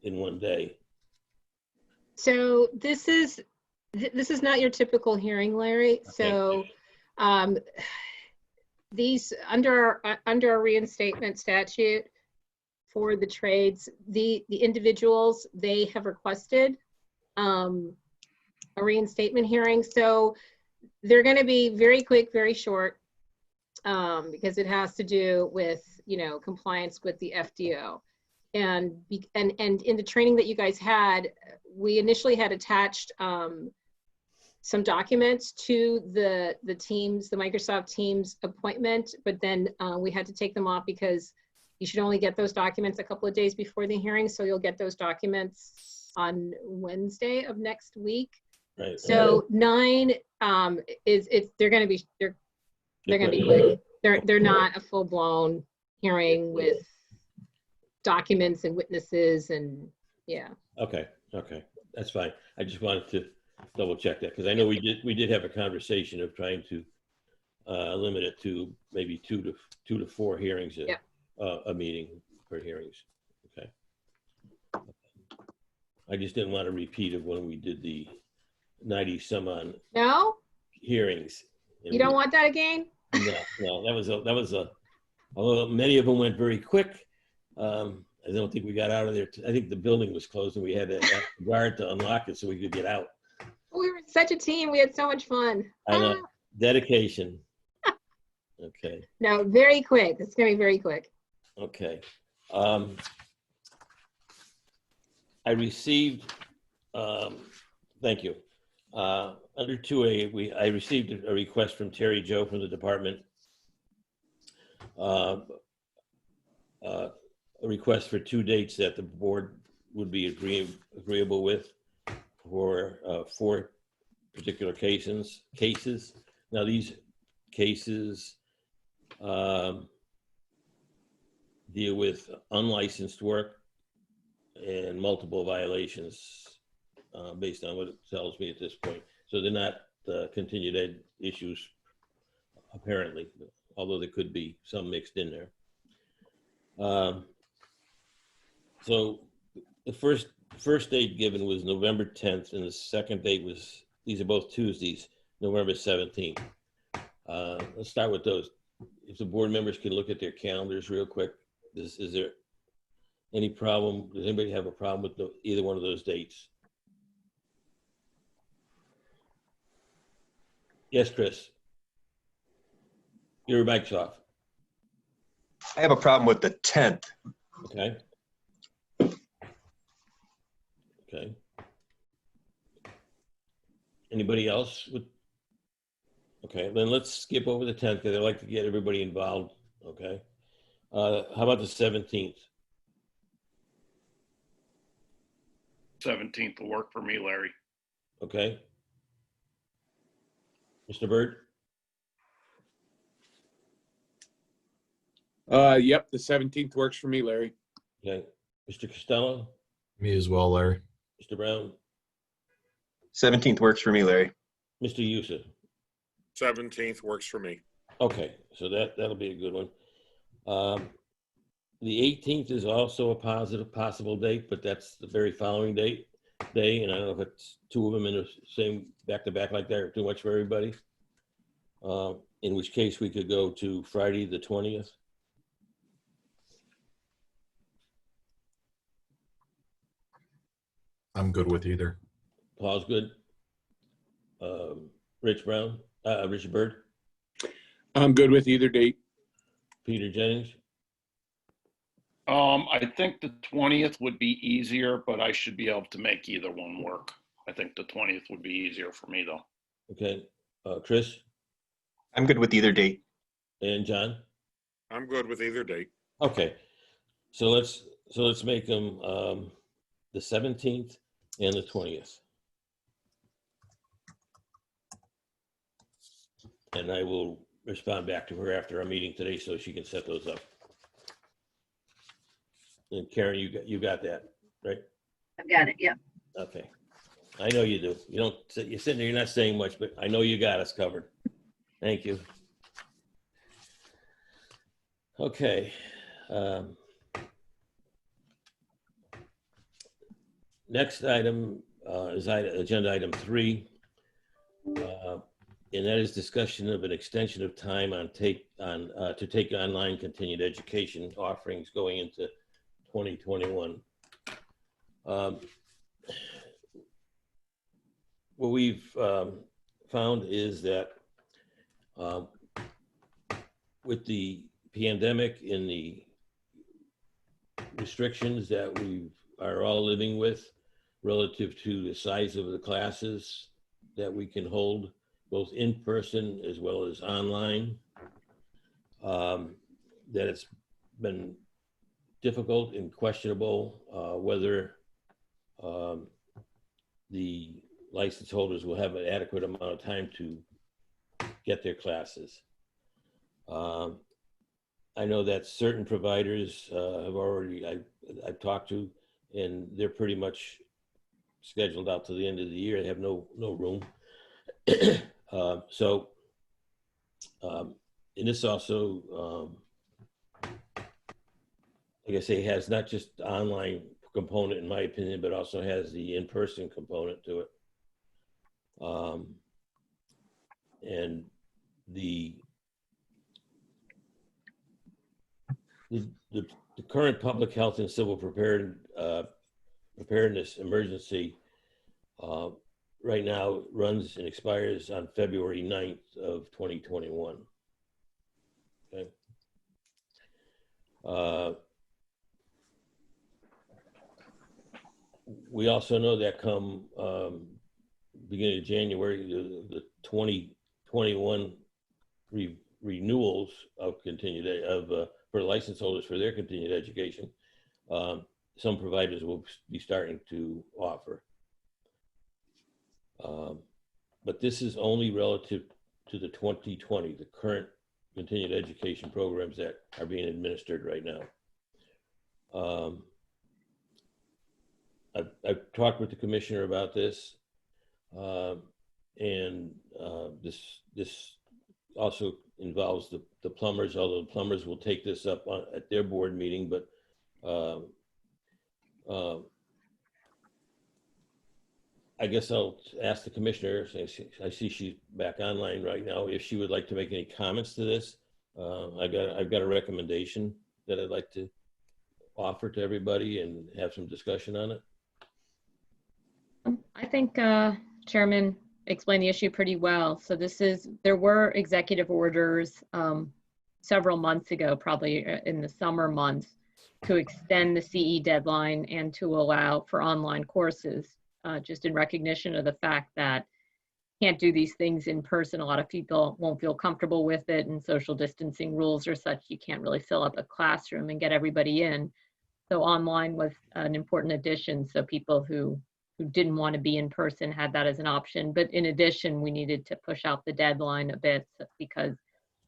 in one day. So this is not your typical hearing, Larry. So these under our reinstatement statute for the trades, the individuals, they have requested a reinstatement hearing. So they're going to be very quick, very short, because it has to do with, compliance with the FDO. And in the training that you guys had, we initially had attached some documents to the Microsoft Teams appointment, but then we had to take them off because you should only get those documents a couple of days before the hearing. So you'll get those documents on Wednesday of next week. Right. So 9 they're going to be quick. They're not a full blown hearing with documents and witnesses and yeah. Okay, that's fine. I just wanted to double check that because I know we did have a conversation of trying to limit it to maybe 2 to 4 hearings a meeting for hearings. Okay. I just didn't want a repeat of when we did the 90 some on hearings. You don't want that again? No, that was although many of them went very quick. I don't think we got out of there. I think the building was closed and we had to ask the guard to unlock it so we could get out. We were such a team. We had so much fun. I know. Dedication. Okay. No, very quick. It's going to be very quick. Okay. I received, thank you. Under 2A, I received a request from Terry Joe from the department. A request for 2 dates that the board would be agreeable with for 4 particular cases. Now these cases deal with unlicensed work and multiple violations based on what it tells me at this point. So they're not continued ed issues apparently, although there could be some mixed in there. So the first date given was November 10th, and the second date was, these are both Tuesdays, November 17th. Let's start with those. If the board members can look at their calendars real quick, is there any problem? Does anybody have a problem with either one of those dates? Yes, Chris. Your mic's off. I have a problem with the 10th. Okay. Okay. Anybody else? Okay, then let's skip over the 10th because I'd like to get everybody involved. Okay. How about the 17th? 17th will work for me, Larry. Okay. Mr. Bird? Yep, the 17th works for me, Larry. Okay. Mr. Costello? Me as well, Larry. Mr. Brown? 17th works for me, Larry. Mr. Youssef? 17th works for me. Okay, so that'll be a good one. The 18th is also a possible date, but that's the very following day, and I don't know if it's 2 of them in the same back-to-back like that or too much for everybody. In which case we could go to Friday the 20th. I'm good with either. Paul's good. Rich Brown, Richard Byrd, I'm good with either date. Peter Jennings, I think the 20th would be easier, but I should be able to make either one work. I think the 20th would be easier for me though. okay, Chris I'm good with either date. and John. I'm good with either date. Okay, so let's make them the 17th and the 20th. And I will respond back to her after our meeting today so she can set those up. And Karen, you got that, right? I've got it, yep. Okay. I know you do. You don't, you're sitting there, you're not saying much, but I know you got us covered. Thank you. Okay. Next item is agenda item 3. And that is discussion of an extension of time to take online continued education offerings going into 2021. What we've found is that with the pandemic and the restrictions that we are all living with relative to the size of the classes that we can hold, both in person as well as online, that it's been difficult and questionable whether the license holders will have an adequate amount of time to get their classes. I know that certain providers have already, I've talked to, and they're pretty much scheduled out to the end of the year. They have no room. And this also, like I say, has not just the online component, in my opinion, but also has the in-person component to it. And the current public health and civil preparedness emergency right now runs and expires on February 9th of 2021. Okay. We also know that come beginning of January, the 2021 renewals of continued for license holders for their continued education, some providers will be starting to offer. But this is only relative to the 2020, the current continued education programs that are being administered right now. I've talked with the commissioner about this, and this also involves the plumbers, although the plumbers will take this up at their board meeting, but I guess I'll ask the commissioner, I see she's back online right now, if she would like to make any comments to this. I've got a recommendation that I'd like to offer to everybody and have some discussion on it. I think Chairman explained the issue pretty well. So there were executive orders several months ago, probably in the summer months, to extend the CE deadline and to allow for online courses, just in recognition of the fact that can't do these things in person. A lot of people won't feel comfortable with it, and social distancing rules are such you can't really fill up a classroom and get everybody in. So online was an important addition. So people who didn't want to be in person had that as an option. But in addition, we needed to push out the deadline a bit because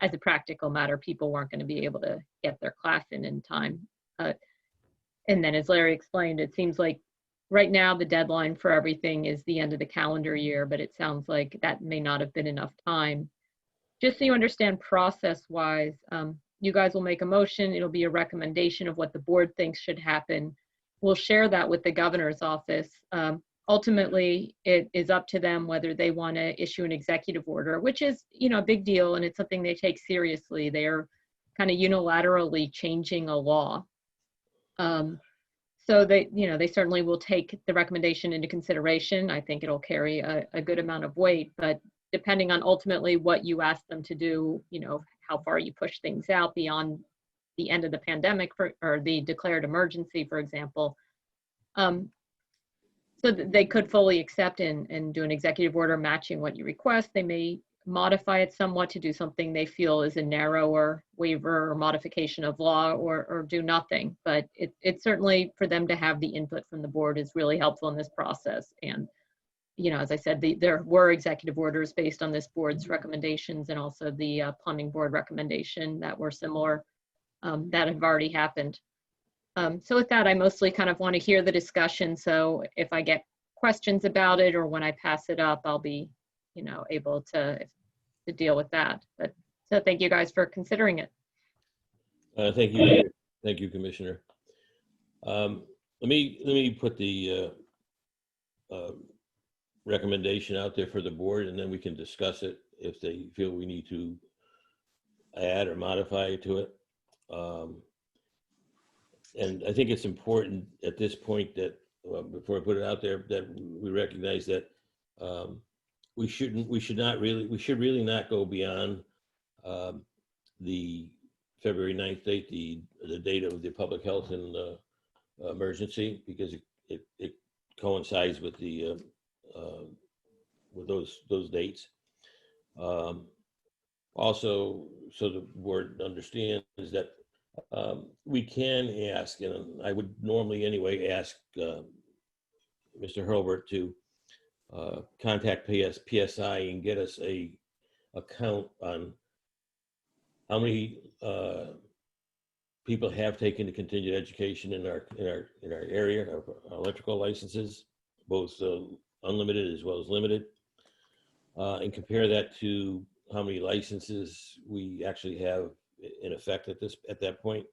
as a practical matter, people weren't going to be able to get their class in time. And then as Larry explained, it seems like right now the deadline for everything is the end of the calendar year, but it sounds like that may not have been enough time. Just so you understand process-wise, you guys will make a motion. It'll be a recommendation of what the board thinks should happen. We'll share that with the governor's office. Ultimately, it is up to them whether they want to issue an executive order, which is, a big deal, and it's something they take seriously. They are kind of unilaterally changing a law. So they certainly will take the recommendation into consideration. I think it'll carry a good amount of weight, but depending on ultimately what you ask them to do, you know, how far you push things out beyond the end of the pandemic or the declared emergency, for example. So that they could fully accept and do an executive order matching what you request. They may modify it somewhat to do something they feel is a narrower waiver or modification of law, or do nothing. But it's certainly, for them to have the input from the board is really helpful in this process. And, you know, as I said, there were executive orders based on this board's recommendations and also the plumbing board recommendation that were similar, that have already happened. So with that, I mostly kind of want to hear the discussion. So if I get questions about it or when I pass it up, I'll be, you know, able to deal with that. But so thank you guys for considering it. Thank you, Commissioner. Let me put the recommendation out there for the board, and then we can discuss it if they feel we need to add or modify to it. And I think it's important at this point that before I put it out there, that we recognize that we should really not go beyond the February 9th date, the date of the public health and emergency, because it coincides with the with those dates. Also, so the board understands that we can ask, and I would normally anyway ask Mr. Hurlburt to contact PSI and get us a count on how many people have taken the continued education in our area, our electrical licenses, both unlimited as well as limited, and compare that to how many licenses we actually have in effect at that point,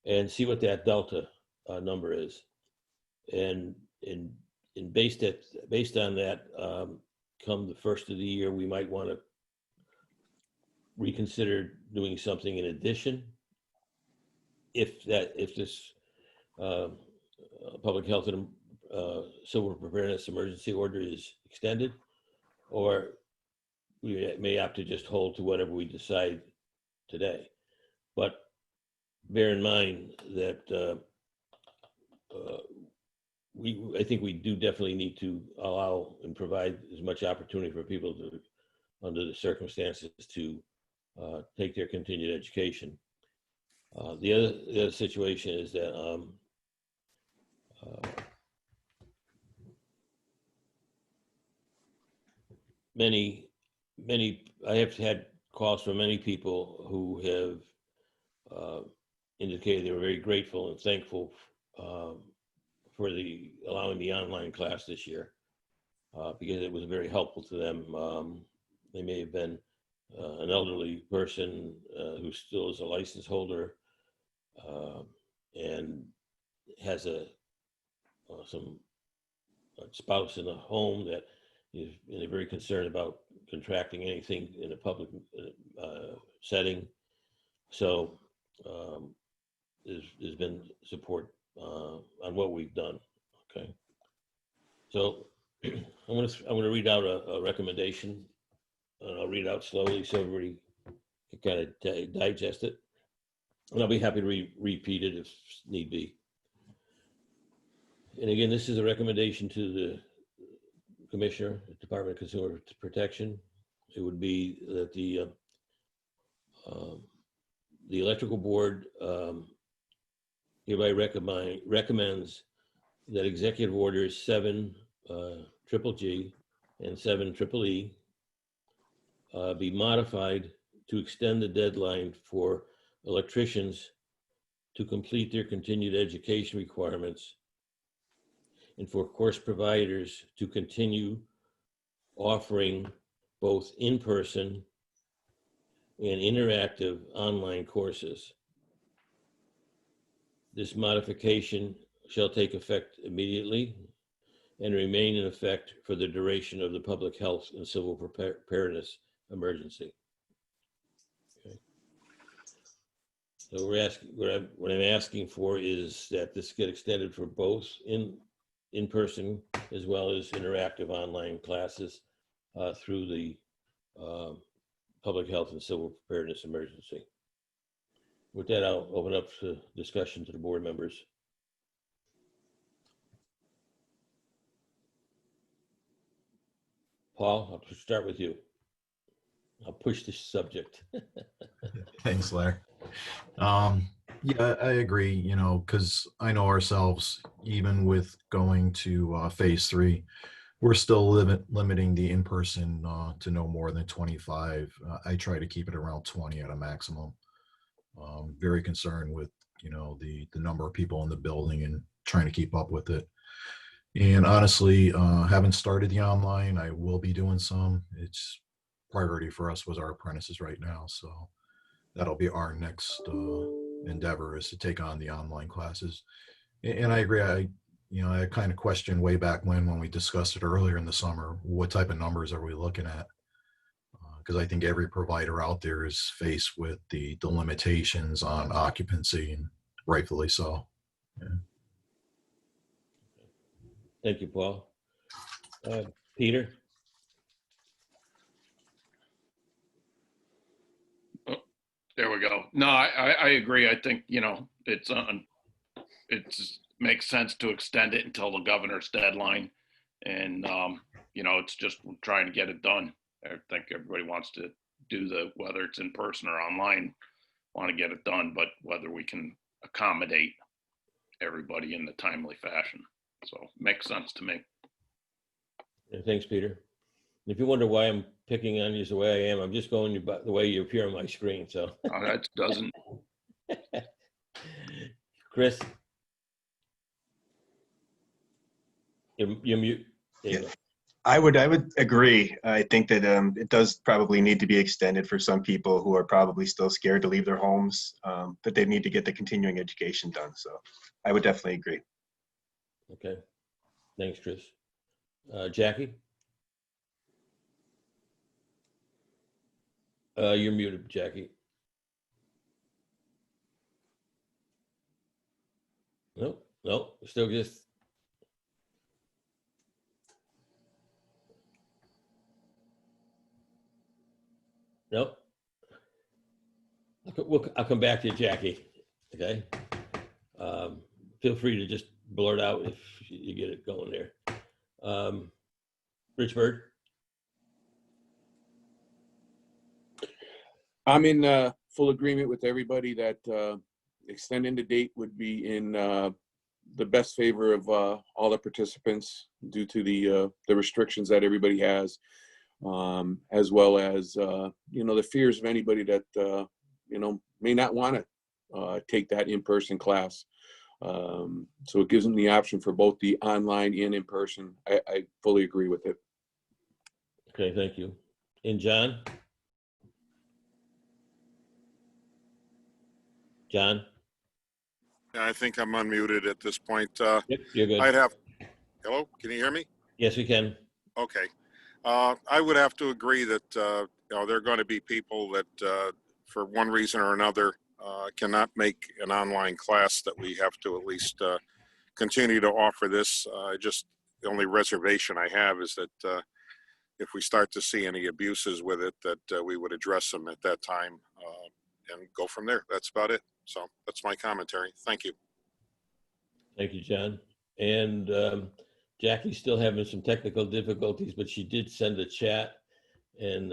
and see what that delta number is, and based on that, come the first of the year, we might want to reconsider doing something in addition if this public health and civil preparedness emergency order is extended, or we may opt to just hold to whatever we decide today. But bear in mind that I think we do definitely need to allow and provide as much opportunity for people to, under the circumstances, to take their continued education. The other situation is that I have had calls from many people who have indicated they were very grateful and thankful for allowing the online class this year, because it was very helpful to them. They may have been an elderly person who still is a license holder and has some spouse in the home that is very concerned about contracting anything in a public setting. So there's been support on what we've done. Okay, so I'm going to read out a recommendation, and I'll read it out slowly so everybody can kind of digest it, and I'll be happy to repeat it if need be. And again, this is a recommendation to the Commissioner, Department of Consumer Protection. It would be that the Electrical Board hereby recommends that Executive Orders 7 GGG and 7 EEE be modified to extend the deadline for electricians to complete their continued education requirements, and for course providers to continue offering both in-person and interactive online courses. This modification shall take effect immediately and remain in effect for the duration of the public health and civil preparedness emergency. Okay. So we're asking, what I'm asking for is that this get extended for both in-person as well as interactive online classes through the public health and civil preparedness emergency. With that, I'll open up to discussion to the board members. Paul, I'll start with you. I'll push this subject. Thanks, Larry. Yeah, I agree, you know, because I know ourselves, even with going to phase 3, we're still limiting the in-person to no more than 25. I try to keep it around 20 at a maximum. Very concerned with, you know, the number of people in the building and trying to keep up with it. And honestly, haven't started the online. I will be doing some. It's priority for us was our apprentices right now. So that'll be our next endeavor, is to take on the online classes. And I agree. I kind of questioned way back when we discussed it earlier in the summer, what type of numbers are we looking at? Because I think every provider out there is faced with the limitations on occupancy, and rightfully so. Yeah. Thank you, Paul. Peter? There we go. No, I agree. I think, you know, it makes sense to extend it until the governor's deadline. And, you know, it's just trying to get it done. I think everybody wants to do whether it's in person or online, want to get it done, but whether we can accommodate everybody in the timely fashion. So makes sense to me. Yeah, thanks, Peter. If you wonder why I'm picking on you the way I am, I'm just going by the way you appear on my screen. So That doesn't. Chris, you're mute. There you go. I would agree. I think that it does probably need to be extended for some people who are probably still scared to leave their homes, but they need to get the continuing education done. So I would definitely agree. Okay. Thanks, Chris. Jackie? You're muted, Jackie. Nope, still just. Nope. I'll come back to you, Jackie. Okay. Feel free to just blurt out if you get it going there. Rich Bird? I'm in full agreement with everybody that extending the date would be in the best favor of all the participants due to the restrictions that everybody has, as well as, you know, the fears of anybody that, you know, may not want to take that in-person class. So it gives them the option for both the online and in-person. I fully agree with it. Okay, thank you. And John? John? I think I'm unmuted at this point. Yep, you're good. Hello, can you hear me? Yes, we can. Okay. I would have to agree that, you know, there are going to be people that, for one reason or another, cannot make an online class, that we have to at least continue to offer this. The only reservation I have is that if we start to see any abuses with it, that we would address them at that time and go from there. That's about it. So that's my commentary. Thank you. Thank you, John. And Jackie's still having some technical difficulties, but she did send a chat, and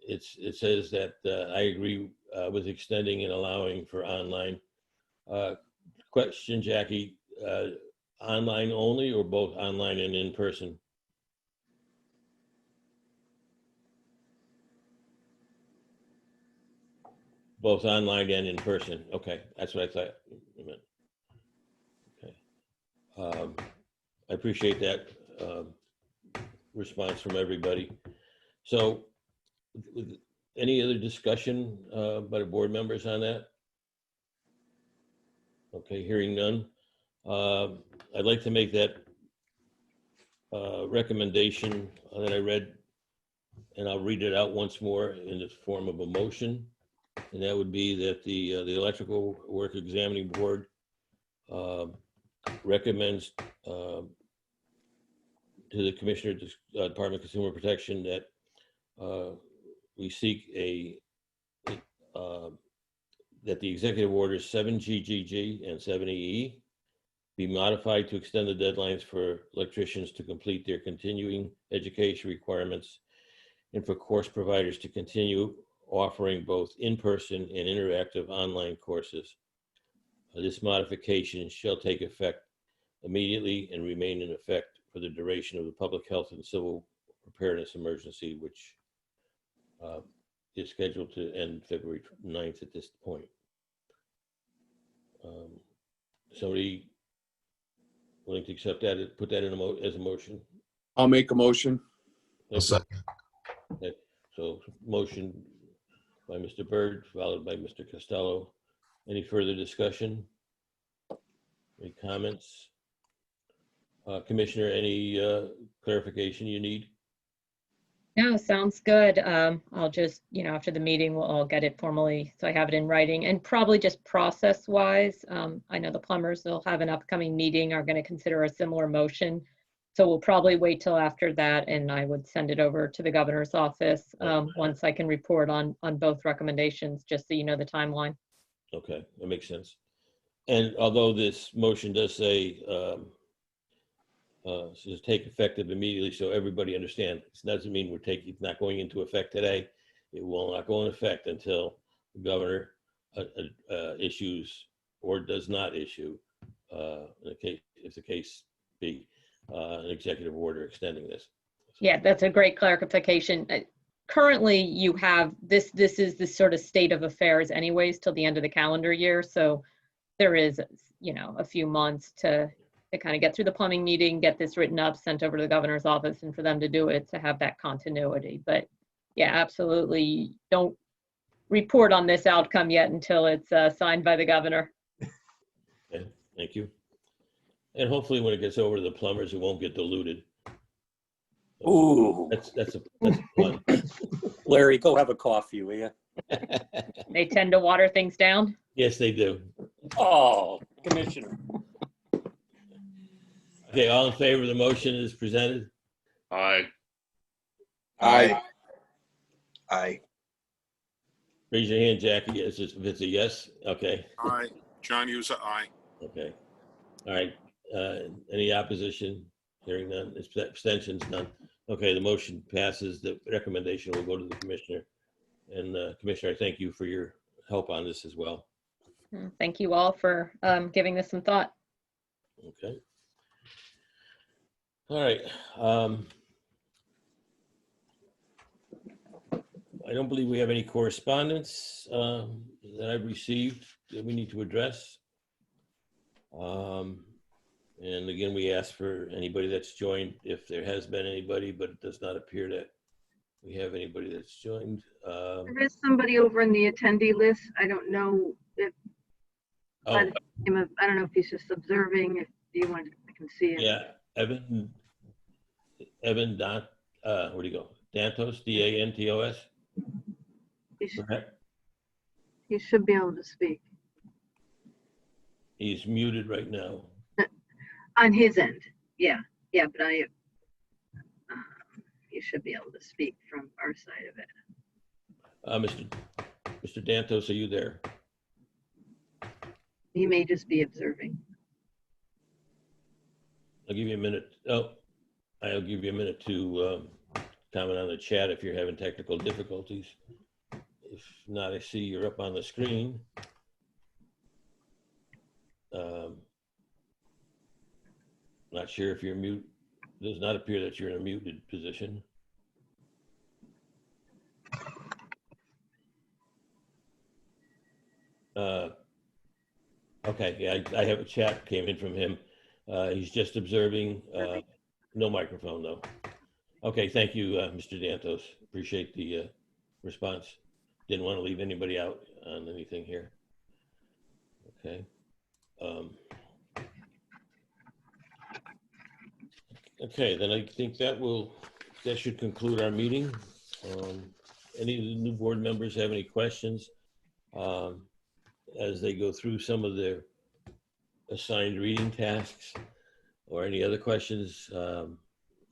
it says that I agree with extending and allowing for online. Question, Jackie, online only or both online and in person? Both online and in person. Okay, that's what I thought you meant. Okay. I appreciate that response from everybody. So any other discussion by the board members on that? Okay, hearing none. I'd like to make that recommendation that I read, and I'll read it out once more in the form of a motion. And that would be that the Electrical Work Examining Board recommends to the Commissioner, Department of Consumer Protection, that we seek that the executive orders 7GGG and 7EE be modified to extend the deadlines for electricians to complete their continuing education requirements and for course providers to continue offering both in-person and interactive online courses. This modification shall take effect immediately and remain in effect for the duration of the public health and civil preparedness emergency, which is scheduled to end February 9th at this point. Somebody willing to accept that, put that in as a motion? I'll make a motion. A second. Okay. So motion by Mr. Byrd, followed by Mr. Costello. Any further discussion? Any comments? Commissioner, any clarification you need? No, sounds good. I'll just, after the meeting, I'll get it formally, so I have it in writing. And probably just process-wise, I know the plumbers, they'll have an upcoming meeting, are going to consider a similar motion. So we'll probably wait till after that, and I would send it over to the governor's office once I can report on both recommendations, just so you know the timeline. Okay, that makes sense. And although this motion does say says take effective immediately, so everybody understands, it doesn't mean it's not going into effect today. It will not go in effect until the governor issues or does not issue, if the case be, an executive order extending this. Yeah, that's a great clarification. Currently, you have this is the sort of state of affairs anyways till the end of the calendar year. So there is, a few months to kind of get through the plumbing meeting, get this written up, sent over to the governor's office, and for them to do it, to have that continuity. But yeah, absolutely. Don't report on this outcome yet until it's signed by the governor. Okay, thank you. And hopefully when it gets over to the plumbers, it won't get diluted. Ooh. That's a fun. Larry, go have a coffee, will you? They tend to water things down. Yes, they do. Oh, Commissioner. Okay, all in favor of the motion as presented? Aye. Aye. Aye. Raise your hand, Jackie, if it's a yes. Okay, Aye. John Hughes, aye. okay. All right, any opposition? Hearing none, abstentions, none. Okay, the motion passes. The recommendation will go to the commissioner. And Commissioner, I thank you for your help on this as well. Thank you all for giving this some thought. Okay. All right. I don't believe we have any correspondence that I've received that we need to address. And again, we ask for anybody that's joined, if there has been anybody, but it does not appear that we have anybody that's joined. There is somebody over in the attendee list. I don't know if I don't know if he's just observing. If you want, I can see it. Yeah, Evan Dant, where do you go? Dantos, D-A-N-T-O-S. He should be able to speak He's muted right now. on his end. Yeah, but he should be able to speak from our side of it. Mr. Dantos, are you there? He may just be observing. I'll give you a minute. I'll give you a minute to comment on the chat if you're having technical difficulties. If not, I see you're up on the screen. Not sure if you're mute. It does not appear that you're in a muted position. Okay, yeah, I have a chat came in from him. He's just observing. No microphone though. Okay, thank you, Mr. Dantos. Appreciate the response. Didn't want to leave anybody out on anything here. Okay. Okay, then I think that should conclude our meeting. Any of the new board members have any questions as they go through some of their assigned reading tasks, or any other questions?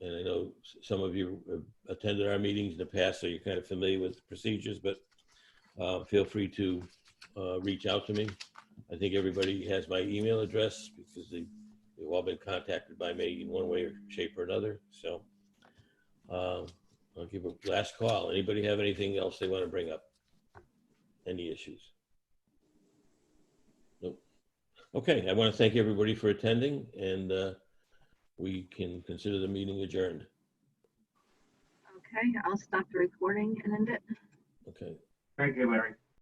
And I know some of you have attended our meetings in the past, so you're kind of familiar with the procedures, but feel free to reach out to me. I think everybody has my email address because they've all been contacted by me in one way or shape or another. So I'll give a last call. Anybody have anything else they want to bring up? Any issues? Nope. Okay, I want to thank everybody for attending, and we can consider the meeting adjourned. Okay, I'll stop the recording and end it. Okay. Thank you, Larry.